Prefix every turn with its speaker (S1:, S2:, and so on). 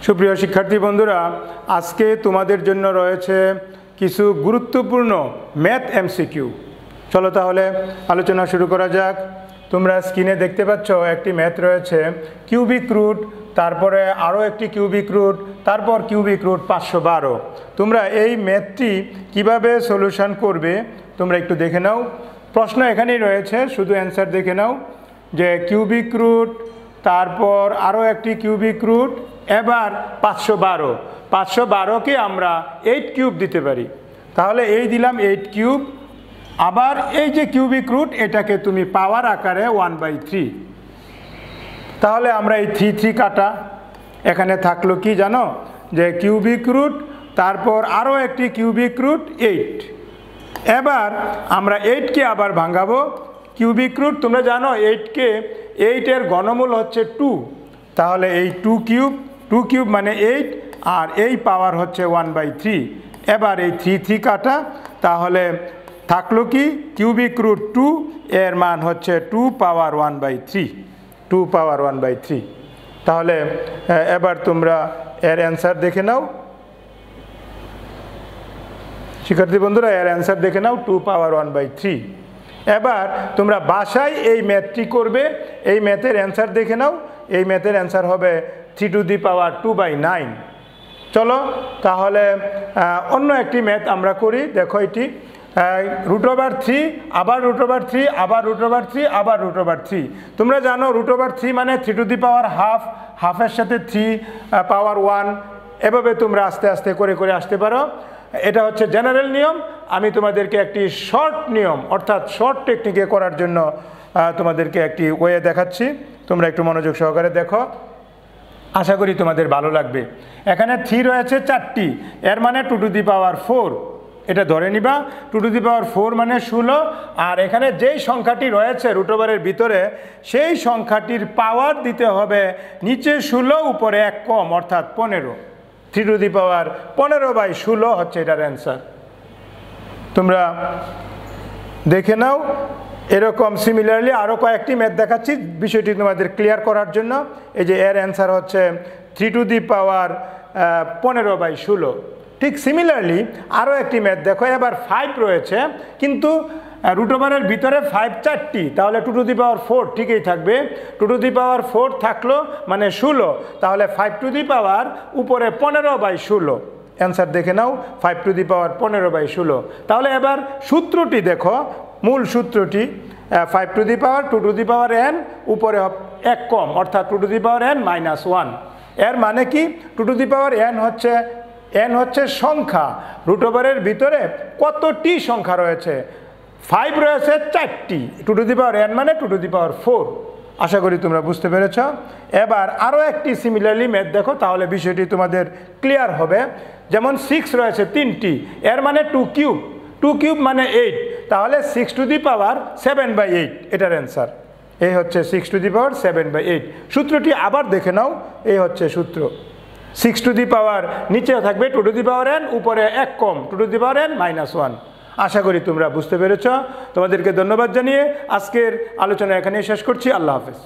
S1: সুপ্রিয় শিক্ষার্থী বন্ধুরা, আজকে তোমাদের জন্য রয়েছে কিছু গুরুত্বপূর্ণ ম্যাথ এমসিকিউ। চলো তাহলে আলোচনা শুরু করা যাক। তোমরা স্ক্রিনে দেখতে পাচ্ছ একটি ম্যাথ রয়েছে, কিউবিক রুট, তারপরে আরও একটি কিউবিক রুট, তারপর কিউবিক রুট 512। তোমরা এই ম্যাথটি কিভাবে সলিউশন করবে তোমরা একটু দেখে নাও। প্রশ্ন এখানেই রয়েছে, শুধু অ্যান্সার দেখে নাও যে কিউবিক রুট, তারপর আরও একটি কিউবিক রুট, এবার 512। 512কে আমরা 8 কিউব দিতে পারি, তাহলে এই দিলাম 8 কিউব। আবার এই যে কিউবিক রুট, এটাকে তুমি পাওয়ার আকারে 1/3। তাহলে আমরা এই 3 কাটা, এখানে থাকলো কি জানো, যে কিউবিক রুট, তারপর আরও একটি কিউবিক রুট 8। এবার আমরা 8কে আবার ভাঙাবো। কিউবিক রুট তোমরা জানো 8-এর ঘনমূল হচ্ছে 2, তাহলে এই 2 কিউব মানে 8, আর এই পাওয়ার হচ্ছে 1/3। এবার এই 3 কাটা, তাহলে থাকলো কি কিউবিক রুট 2, এর মান হচ্ছে 2 পাওয়ার 1/3, 2 পাওয়ার 1/3। তাহলে এবার তোমরা এর অ্যান্সার দেখে নাও। শিক্ষার্থী বন্ধুরা, এর অ্যান্সার দেখে নাও 2 পাওয়ার 1/3। এবার তোমরা বাসায় এই ম্যাথটি করবে। এই ম্যাথের অ্যান্সার দেখে নাও। এই ম্যাথের অ্যান্সার হবে 3 টু দি পাওয়ার 2/9। চলো তাহলে অন্য একটি ম্যাথ আমরা করি। দেখো এটি √3, আবার √3, আবার √3, আবার √3। তোমরা জানো √3 মানে 3 টু দি পাওয়ার হাফ, হাফের সাথে 3 পাওয়ার 1। এভাবে তোমরা আস্তে আস্তে করে করে আসতে পারো। এটা হচ্ছে জেনারেল নিয়ম। আমি তোমাদেরকে একটি শর্ট নিয়ম, অর্থাৎ শর্ট টেকনিকে করার জন্য তোমাদেরকে একটি ওয়ে দেখাচ্ছি। তোমরা একটু মনোযোগ সহকারে দেখো, আশা করি তোমাদের ভালো লাগবে। এখানে 3 রয়েছে 4টি, এর মানে 2 টু দি পাওয়ার 4। এটা ধরে নিবা, 2 টু দি পাওয়ার 4 মানে 16। আর এখানে যেই সংখ্যাটি রয়েছে √এর ভিতরে, সেই সংখ্যাটির পাওয়ার দিতে হবে নিচে 16, উপরে 1 কম, অর্থাৎ 15। 3 টু দি পাওয়ার 15/16 হচ্ছে এটার অ্যান্সার। তোমরা দেখে নাও। এরকম সিমিলারলি আরও কয়েকটি ম্যাথ দেখাচ্ছি বিষয়টি তোমাদের ক্লিয়ার করার জন্য। এই যে এর অ্যান্সার হচ্ছে 3 টু দি পাওয়ার 15/16। ঠিক সিমিলারলি আরও একটি ম্যাথ দেখো। এবার 5 রয়েছে, কিন্তু √এর ভিতরে 5 4টি, তাহলে 2 টু দি পাওয়ার 4 ঠিকই থাকবে। 2 টু দি পাওয়ার 4 থাকলো মানে 16, তাহলে 5 টু দি পাওয়ার উপরে 15/16। অ্যান্সার দেখে নাও, 5 টু দি পাওয়ার 15/16। তাহলে এবার সূত্রটি দেখো, মূল সূত্রটি 5 to the power 2 to the power n, উপরে 1 কম, অর্থাৎ 2 টু দি পাওয়ার n -1। এর মানে কি, 2 টু দি পাওয়ার n হচ্ছে সংখ্যা। √এর ভিতরে কতটি সংখ্যা রয়েছে? 5 রয়েছে 4টি। 2 টু দি পাওয়ার n মানে 2 টু দি পাওয়ার 4। আশা করি তোমরা বুঝতে পেরেছ। এবার আরও একটি সিমিলারলি ম্যাথ দেখো, তাহলে বিষয়টি তোমাদের ক্লিয়ার হবে। যেমন 6 রয়েছে 3টি, এর মানে 2 কিউব। 2 কিউব মানে 8, তাহলে 6 টু দি পাওয়ার 7/8 এটার অ্যান্সার। এই হচ্ছে 6 টু দি পাওয়ার 7/8। সূত্রটি আবার দেখে নাও, এই হচ্ছে সূত্র। 6 টু দি পাওয়ার নিচে থাকবে 2 টু দি পাওয়ার n, উপরে 1 কম, 2 টু দি পাওয়ার n -1। আশা করি তোমরা বুঝতে পেরেছ। তোমাদেরকে ধন্যবাদ জানিয়ে আজকের আলোচনা এখানেই শেষ করছি। আল্লাহ হাফেজ।